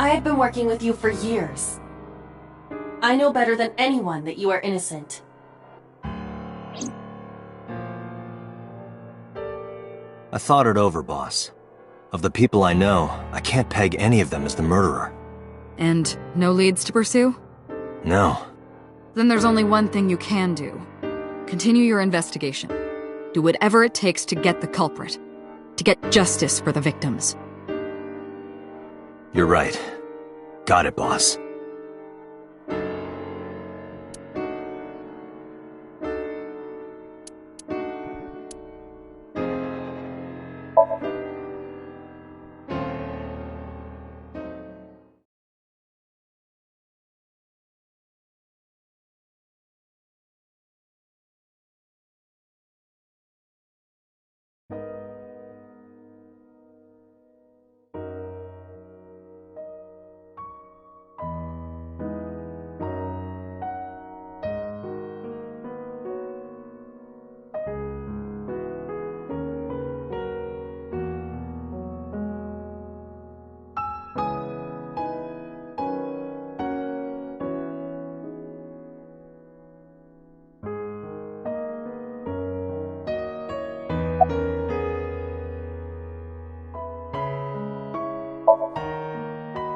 I have been working with you for years. I know better than anyone that you are innocent. I thought it over, boss. Of the people I know, I can't peg any of them as the murderer. And no leads to pursue? No. Then there's only one thing you can do. Continue your investigation. Do whatever it takes to get the culprit. To get justice for the victims. You're right. Got it, boss.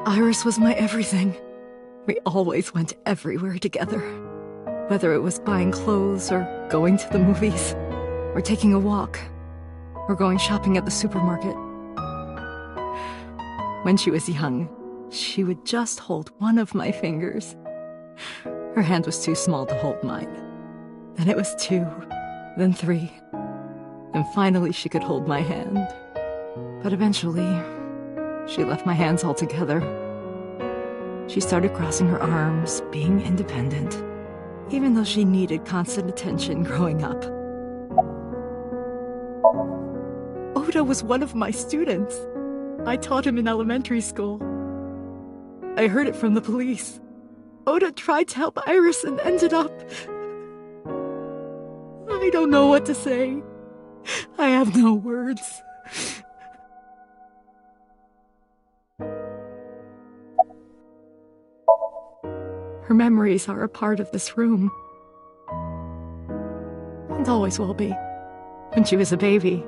Iris was my everything. We always went everywhere together. Whether it was buying clothes, or going to the movies, or taking a walk, or going shopping at the supermarket. When she was young, she would just hold one of my fingers. Her hand was too small to hold mine. Then it was 2, then 3, and finally she could hold my hand. But eventually, she left my hands altogether. She started crossing her arms, being independent, even though she needed constant attention growing up. Oda was one of my students. I taught him in elementary school. I heard it from the police. Oda tried to help Iris and ended up... I don't know what to say. I have no words. Her memories are a part of this room. And always will be. When she was a baby,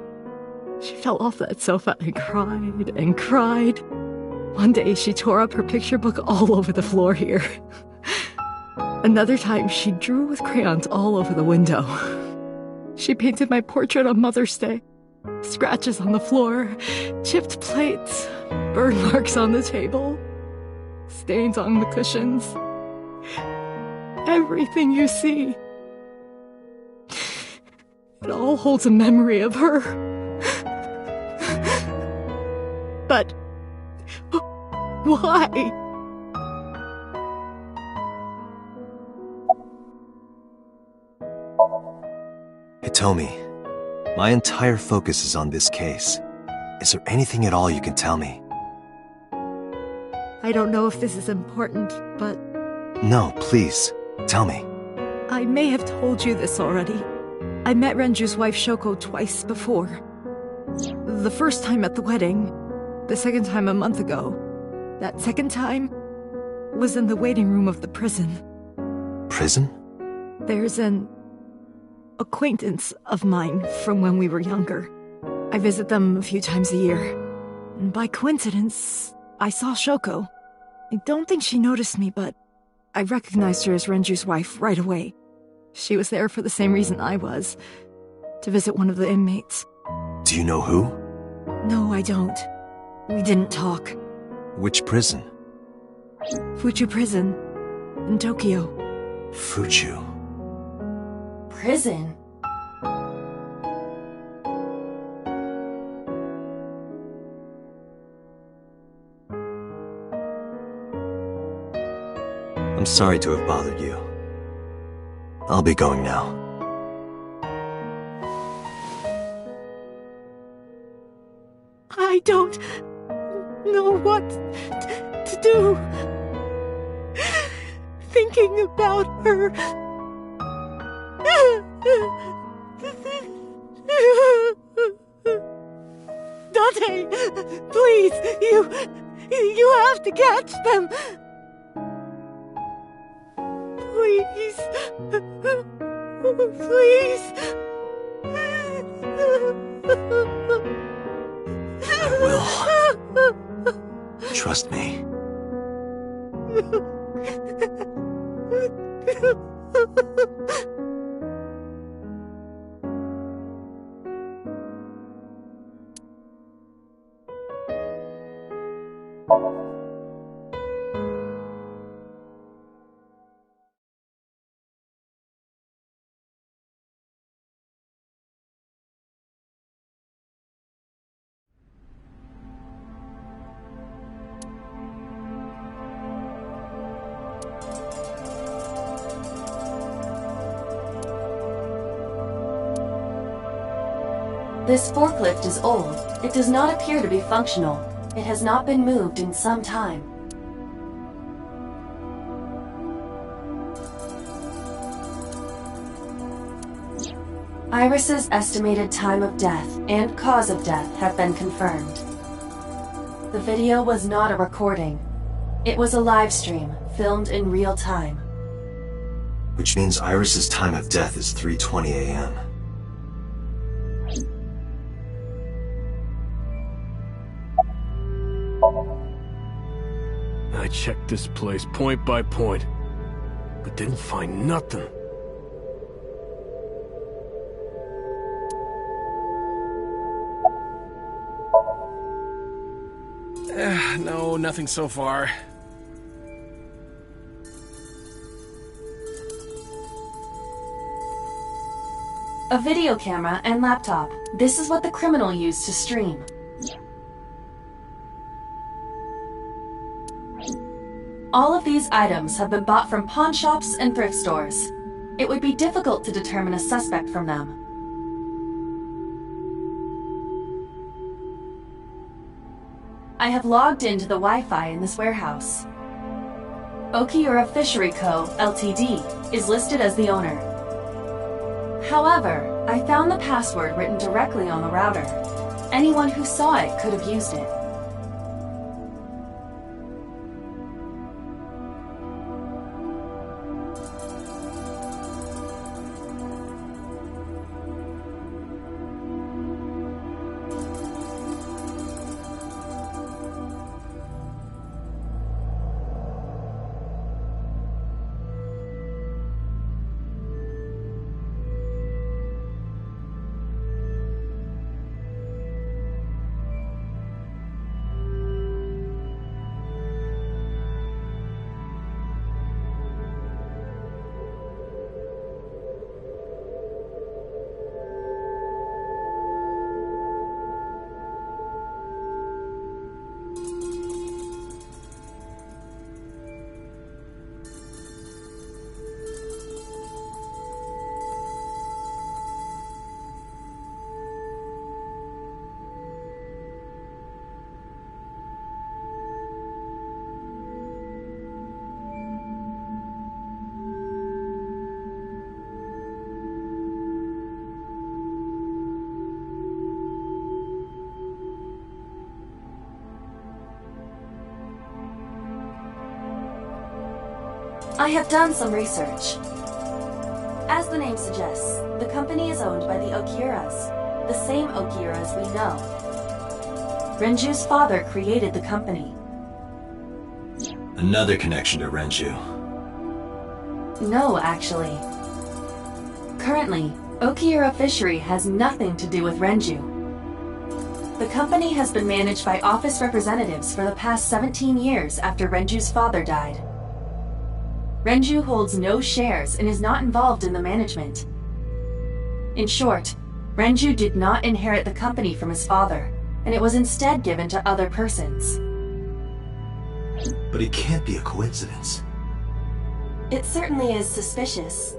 she fell off that sofa and cried and cried. One day she tore up her picture book all over the floor here. Another time she drew with crayons all over the window. She painted my portrait on Mother's Day. Scratches on the floor, chipped plates, burn marks on the table, stains on the cushions. Everything you see. It all holds a memory of her. But why? Hitomi, my entire focus is on this case. Is there anything at all you can tell me? I don't know if this is important, but... No, please, tell me. I may have told you this already. I met Renju's wife Shoko twice before. The first time at the wedding, the second time a month ago. That second time was in the waiting room of the prison. Prison? There's an acquaintance of mine from when we were younger. I visit them a few times a year. And by coincidence, I saw Shoko. I don't think she noticed me, but I recognized her as Renju's wife right away. She was there for the same reason I was, to visit one of the inmates. Do you know who? No, I don't. We didn't talk. Which prison? Fuchu Prison, in Tokyo. Fuchu. Prison? I'm sorry to have bothered you. I'll be going now. I don't know what to do. Thinking about her. Dante, please, You have to catch them! Please. Please. I will. Trust me. This forklift is old. It does not appear to be functional. It has not been moved in some time. Iris's estimated time of death and cause of death have been confirmed. The video was not a recording. It was a live stream, filmed in real time. Which means Iris's time of death is 3:20 a.m. I checked this place point by point, but didn't find nothing. No, nothing so far. A video camera and laptop. This is what the criminal used to stream. All of these items have been bought from pawn shops and thrift stores. It would be difficult to determine a suspect from them. I have logged into the Wi-Fi in this warehouse. Okiura Fishery Co., Ltd. is listed as the owner. However, I found the password written directly on the router. Anyone who saw it could have used it. I have done some research. As the name suggests, the company is owned by the Okiuras, the same Okiuras we know. Renju's father created the company. Another connection to Renju. No, actually. Currently, Okiura Fishery has nothing to do with Renju. The company has been managed by office representatives for the past 17 years after Renju's father died. Renju holds no shares and is not involved in the management. In short, Renju did not inherit the company from his father, and it was instead given to other persons. But it can't be a coincidence. It certainly is suspicious.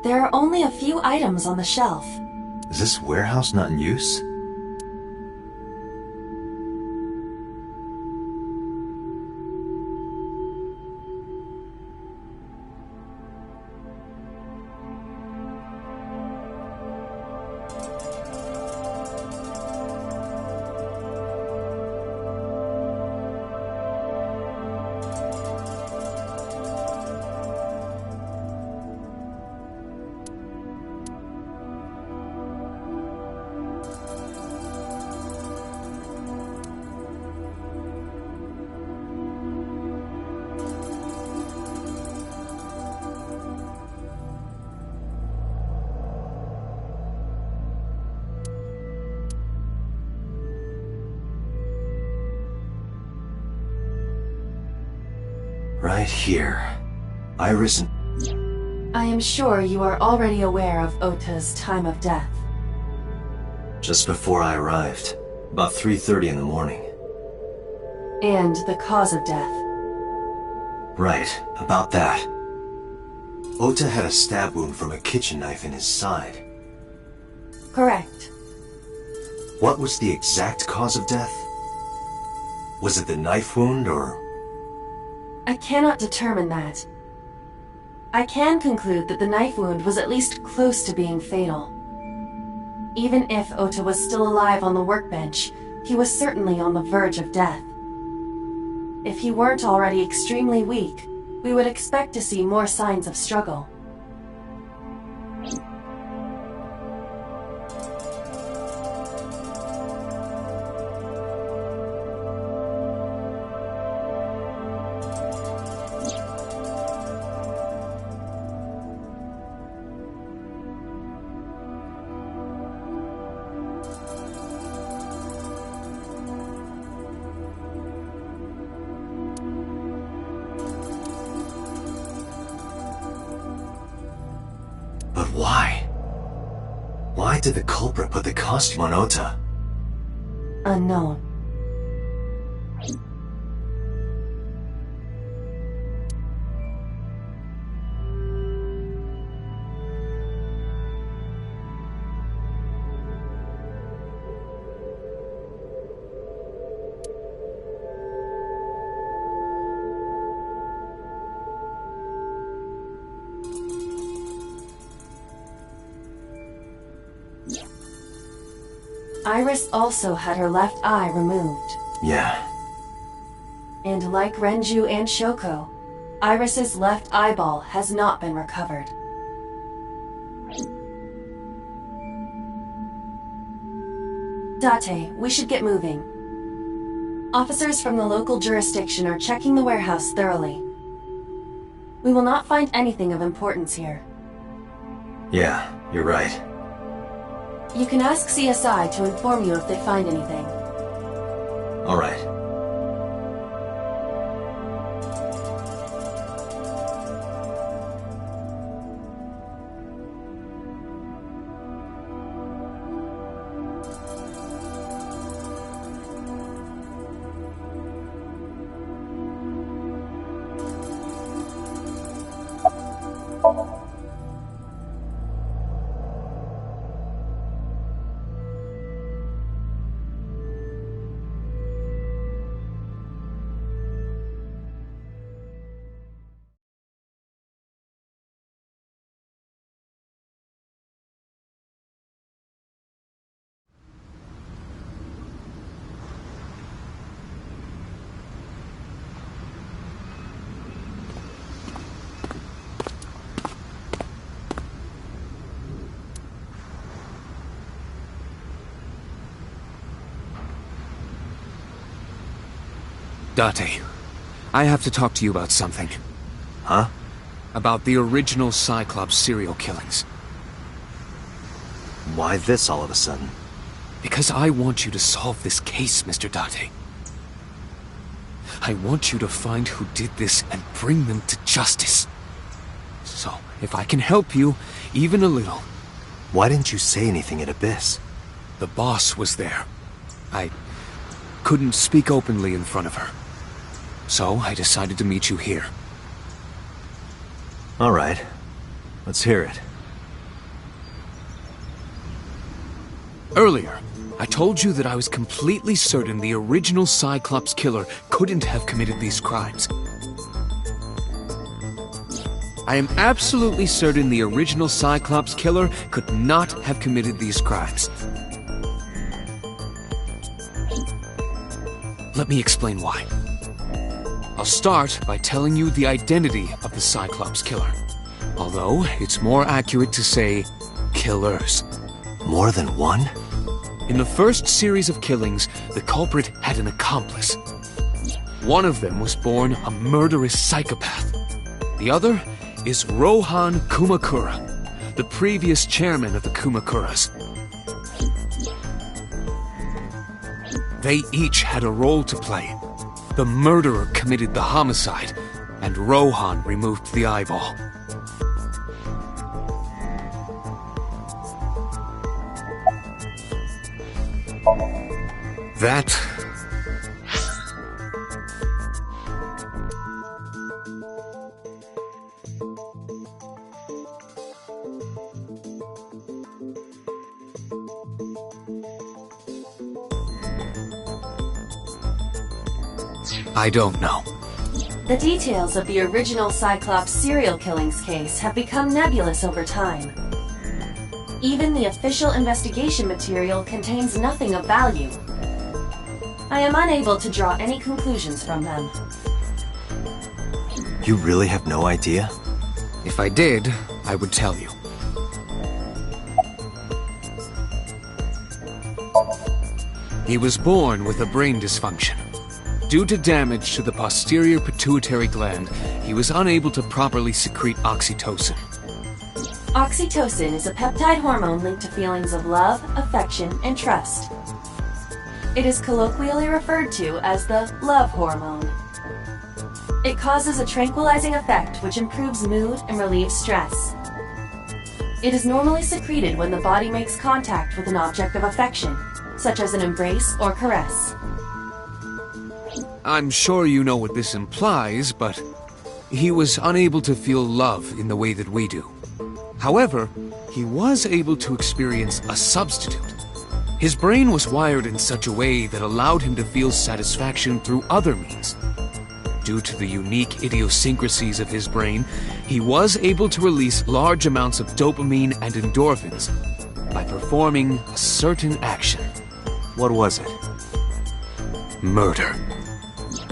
There are only a few items on the shelf. Is this warehouse not in use? Right here. Iris and... I am sure you are already aware of Ota's time of death. Just before I arrived. About 3:30 in the morning. And the cause of death. Right, about that. Ota had a stab wound from a kitchen knife in his side. Correct. What was the exact cause of death? Was it the knife wound, or... I cannot determine that. I can conclude that the knife wound was at least close to being fatal. Even if Ota was still alive on the workbench, he was certainly on the verge of death. If he weren't already extremely weak, we would expect to see more signs of struggle. But why? Why did the culprit put the costume on Ota? Unknown. Iris also had her left eye removed. Yeah. And like Renju and Shoko, Iris's left eyeball has not been recovered. Date, we should get moving. Officers from the local jurisdiction are checking the warehouse thoroughly. We will not find anything of importance here. Yeah, you're right. You can ask CSI to inform you if they find anything. All right. Date, I have to talk to you about something. Huh? About the original Cyclops serial killings. Why this all of a sudden? Because I want you to solve this case, Mr. Date. I want you to find who did this and bring them to justice. So, if I can help you, even a little... Why didn't you say anything at Abyss? The boss was there. I couldn't speak openly in front of her. So, I decided to meet you here. All right. Let's hear it. Earlier, I told you that I was completely certain the original Cyclops killer couldn't have committed these crimes. I am absolutely certain the original Cyclops killer could not have committed these crimes. Let me explain why. I'll start by telling you the identity of the Cyclops killer. Although, it's more accurate to say, killers. More than one? In the first series of killings, the culprit had an accomplice. One of them was born a murderous psychopath. The other is Rohan Kumakura, the previous chairman of the Kumakuras. They each had a role to play. The murderer committed the homicide, and Rohan removed the eyeball. That... I don't know. The details of the original Cyclops serial killings case have become nebulous over time. Even the official investigation material contains nothing of value. I am unable to draw any conclusions from them. You really have no idea? If I did, I would tell you. He was born with a brain dysfunction. Due to damage to the posterior pituitary gland, he was unable to properly secrete oxytocin. Oxytocin is a peptide hormone linked to feelings of love, affection, and trust. It is colloquially referred to as the love hormone. It causes a tranquilizing effect which improves mood and relieves stress. It is normally secreted when the body makes contact with an object of affection, such as an embrace or caress. I'm sure you know what this implies, but he was unable to feel love in the way that we do. However, he was able to experience a substitute. His brain was wired in such a way that allowed him to feel satisfaction through other means. Due to the unique idiosyncrasies of his brain, he was able to release large amounts of dopamine and endorphins by performing a certain action. What was it? Murder.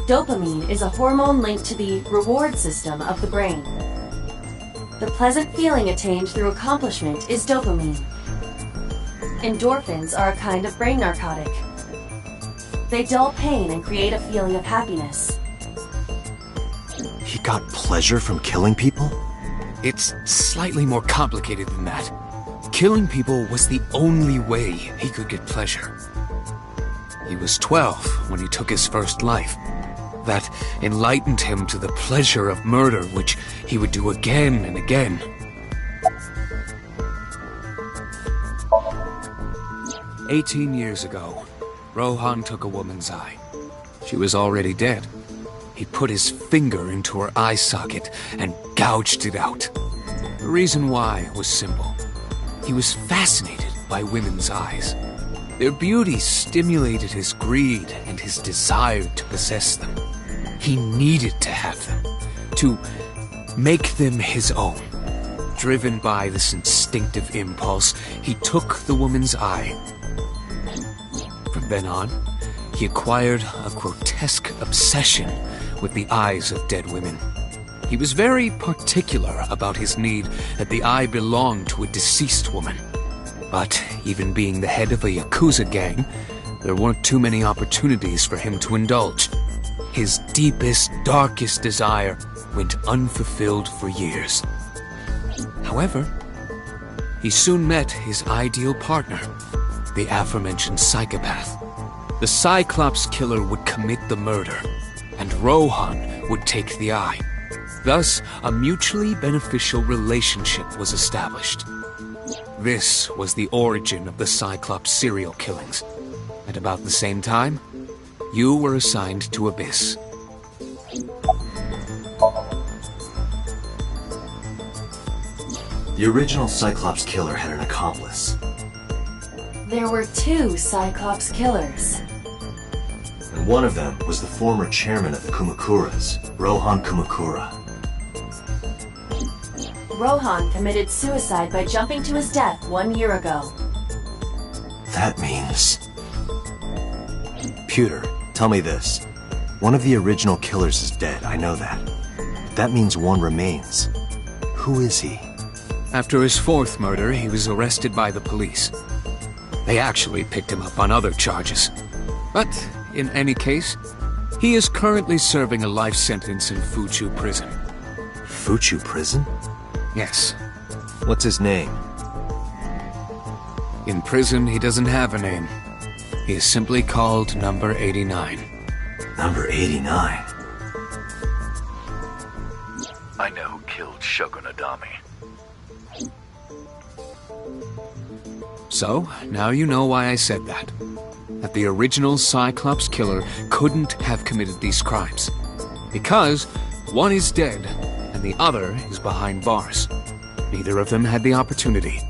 Dopamine is a hormone linked to the reward system of the brain. The pleasant feeling attained through accomplishment is dopamine. Endorphins are a kind of brain narcotic. They dull pain and create a feeling of happiness. He got pleasure from killing people? It's slightly more complicated than that. Killing people was the only way he could get pleasure. He was 12 when he took his first life. That enlightened him to the pleasure of murder, which he would do again and again. "18 years ago, Rohan took a woman's eye. She was already dead. He put his finger into her eye socket and gouged it out. The reason why was simple. He was fascinated by women's eyes. Their beauty stimulated his greed and his desire to possess them. He needed to have them, to make them his own. Driven by this instinctive impulse, he took the woman's eye. From then on, he acquired a grotesque obsession with the eyes of dead women. He was very particular about his need that the eye belonged to a deceased woman. But even being the head of a Yakuza gang, there weren't too many opportunities for him to indulge. His deepest, darkest desire went unfulfilled for years. However, he soon met his ideal partner, the aforementioned psychopath. The Cyclops killer would commit the murder, and Rohan would take the eye. Thus, a mutually beneficial relationship was established. This was the origin of the Cyclops serial killings. At about the same time, you were assigned to Abyss. The original Cyclops killer had an accomplice. There were two Cyclops killers. And one of them was the former chairman of the Kumakuras, Rohan Kumakura. Rohan committed suicide by jumping to his death 1 year ago. That means... Pewter, tell me this. One of the original killers is dead, I know that. That means one remains. Who is he? After his fourth murder, he was arrested by the police. They actually picked him up on other charges. But, in any case, he is currently serving a life sentence in Fuchu prison. Fuchu prison? Yes. What's his name? In prison, he doesn't have a name. He is simply called Number 89. Number 89? I know who killed Shogun Adami. So, now you know why I said that. That the original Cyclops killer couldn't have committed these crimes. Because one is dead, and the other is behind bars. Neither of them had the opportunity.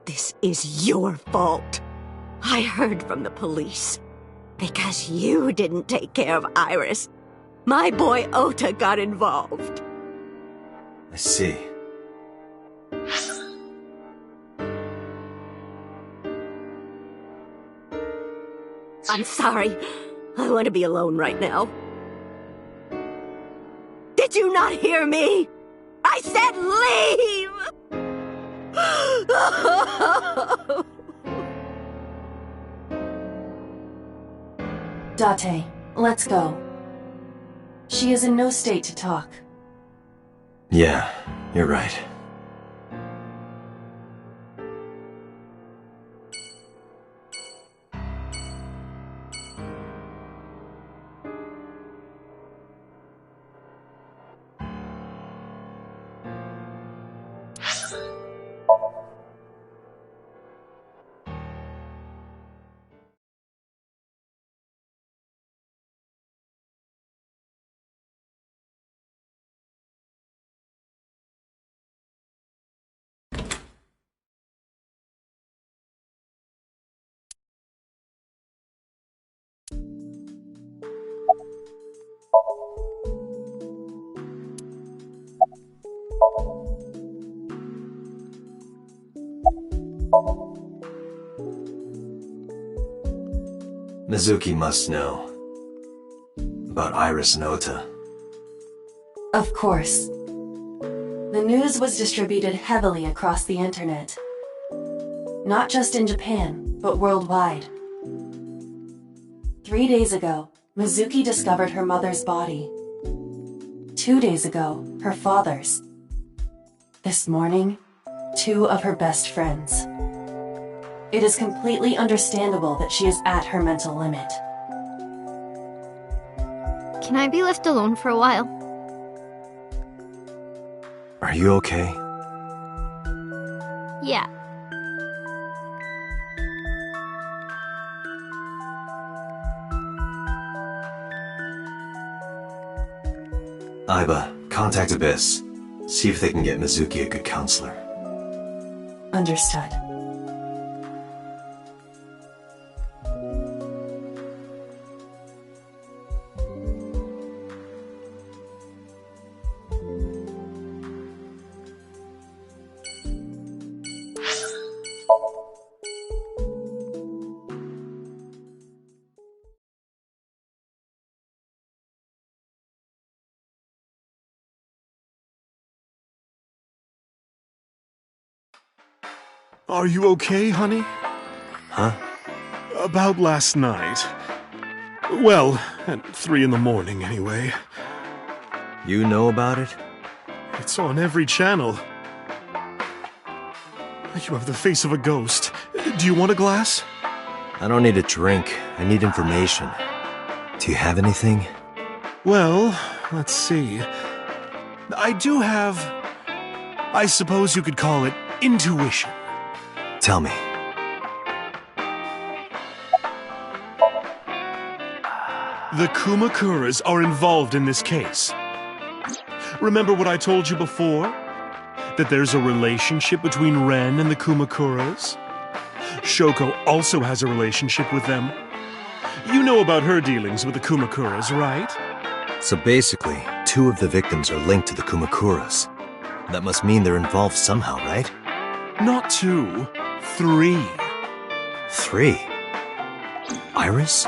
This is your fault. I heard from the police. Because you didn't take care of Iris, my boy Ota got involved. I see. I'm sorry. I want to be alone right now. Did you not hear me? I said leave! Date, let's go. She is in no state to talk. Yeah, you're right. Mizuki must know about Iris and Ota. Of course. The news was distributed heavily across the internet. Not just in Japan, but worldwide. 3 days ago, Mizuki discovered her mother's body. 2 days ago, her father's. This morning, 2 of her best friends. It is completely understandable that she is at her mental limit. Can I be left alone for a while? Are you okay? Yeah. Aiba, contact Abyss. See if they can get Mizuki a good counselor. Understood. Are you okay, honey? Huh? About last night. Well, at 3 in the morning, anyway. You know about it? It's on every channel. You have the face of a ghost. Do you want a glass? I don't need a drink. I need information. Do you have anything? Well, let's see. I do have... I suppose you could call it intuition. Tell me. The Kumakuras are involved in this case. Remember what I told you before? That there's a relationship between Ren and the Kumakuras? Shoko also has a relationship with them. You know about her dealings with the Kumakuras, right? So basically, 2 of the victims are linked to the Kumakuras. That must mean they're involved somehow, right? Not 2, 3. 3? Iris?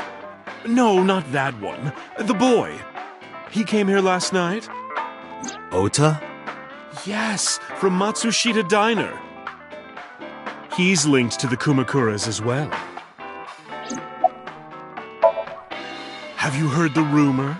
No, not that one. The boy. He came here last night? Ota? Yes, from Matsushita Diner. He's linked to the Kumakuras as well. Have you heard the rumor?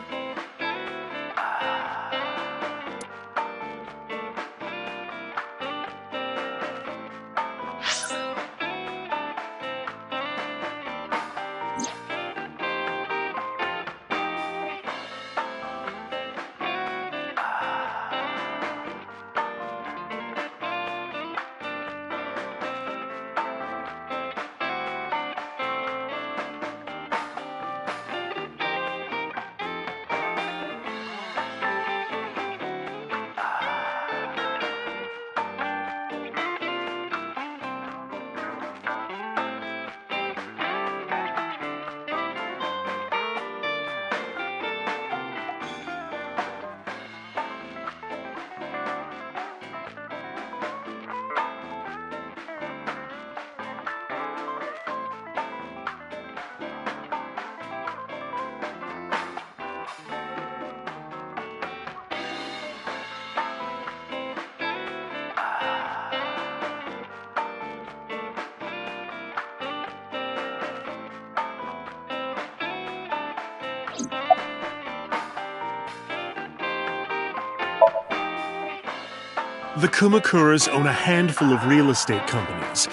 The Kumakuras own a handful of real estate companies.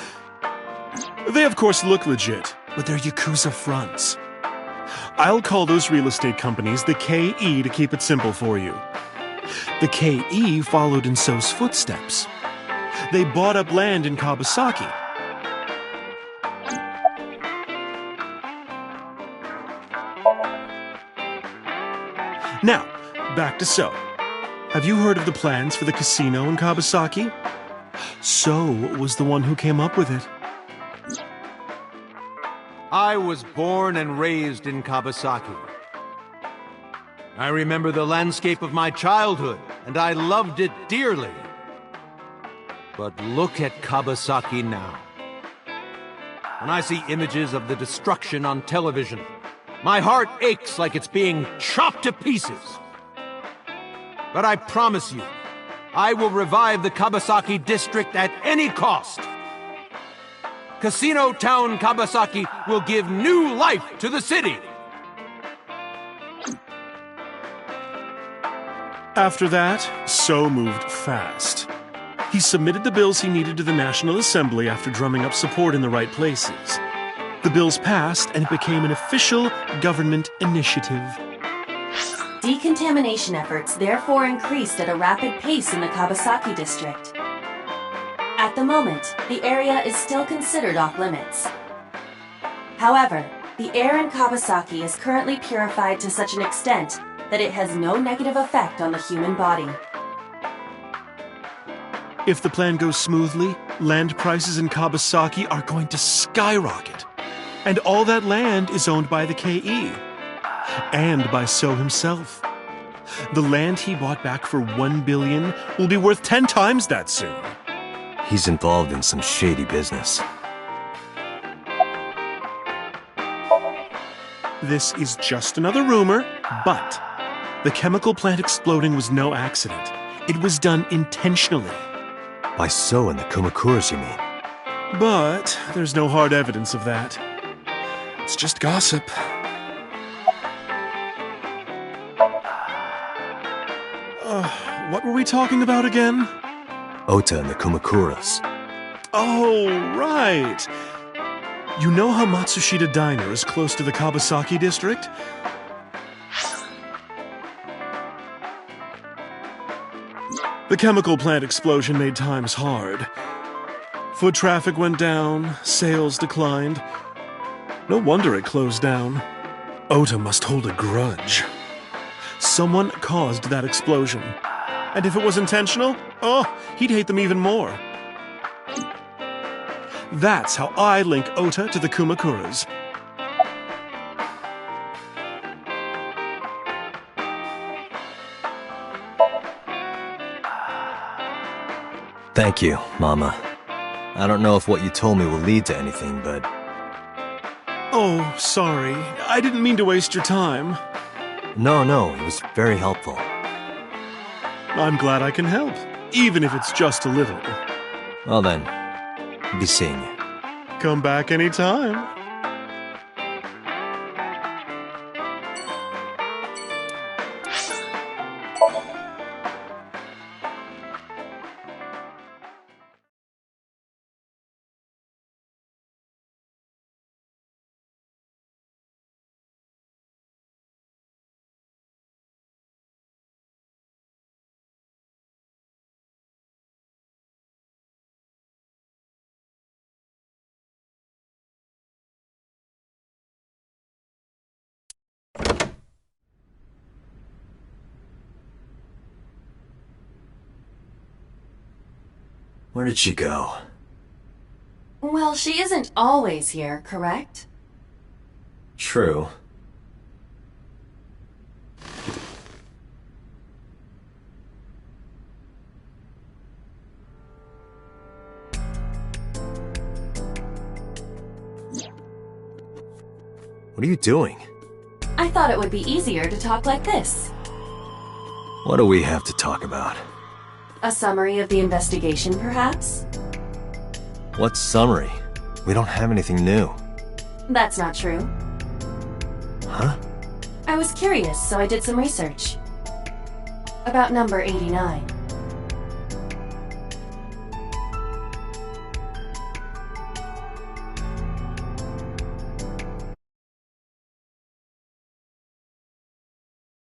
They of course look legit, but they're Yakuza fronts. I'll call those real estate companies the KE to keep it simple for you. The KE followed in So's footsteps. They bought up land in Kawasaki. Now, back to So. Have you heard of the plans for the casino in Kawasaki? So was the one who came up with it. I was born and raised in Kawasaki. I remember the landscape of my childhood, and I loved it dearly. But look at Kawasaki now. When I see images of the destruction on television, my heart aches like it's being chopped to pieces. But I promise you, I will revive the Kawasaki district at any cost. Casino Town Kawasaki will give new life to the city. After that, So moved fast. He submitted the bills he needed to the National Assembly after drumming up support in the right places. The bills passed, and it became an official government initiative. Decontamination efforts therefore increased at a rapid pace in the Kawasaki district. At the moment, the area is still considered off-limits. However, the air in Kawasaki is currently purified to such an extent that it has no negative effect on the human body. If the plan goes smoothly, land prices in Kawasaki are going to skyrocket. And all that land is owned by the KE. And by So himself. The land he bought back for $1 billion will be worth 10 times that soon. He's involved in some shady business. This is just another rumor, but the chemical plant exploding was no accident. It was done intentionally. By So and the Kumakuras, you mean? But there's no hard evidence of that. It's just gossip. What were we talking about again? Ota and the Kumakuras. Oh, right. You know how Matsushita Diner is close to the Kawasaki district? The chemical plant explosion made times hard. Foot traffic went down, sales declined. No wonder it closed down. Ota must hold a grudge. Someone caused that explosion. And if it was intentional, he'd hate them even more. That's how I link Ota to the Kumakuras. Thank you, Mama. I don't know if what you told me will lead to anything, but... Oh, sorry. I didn't mean to waste your time. No, it was very helpful. I'm glad I can help, even if it's just a little. Well then, be seeing you. Come back anytime. Where did she go? Well, she isn't always here, correct? True. What are you doing? I thought it would be easier to talk like this. What do we have to talk about? A summary of the investigation, perhaps? What summary? We don't have anything new. That's not true. Huh? I was curious, so I did some research. About number 89.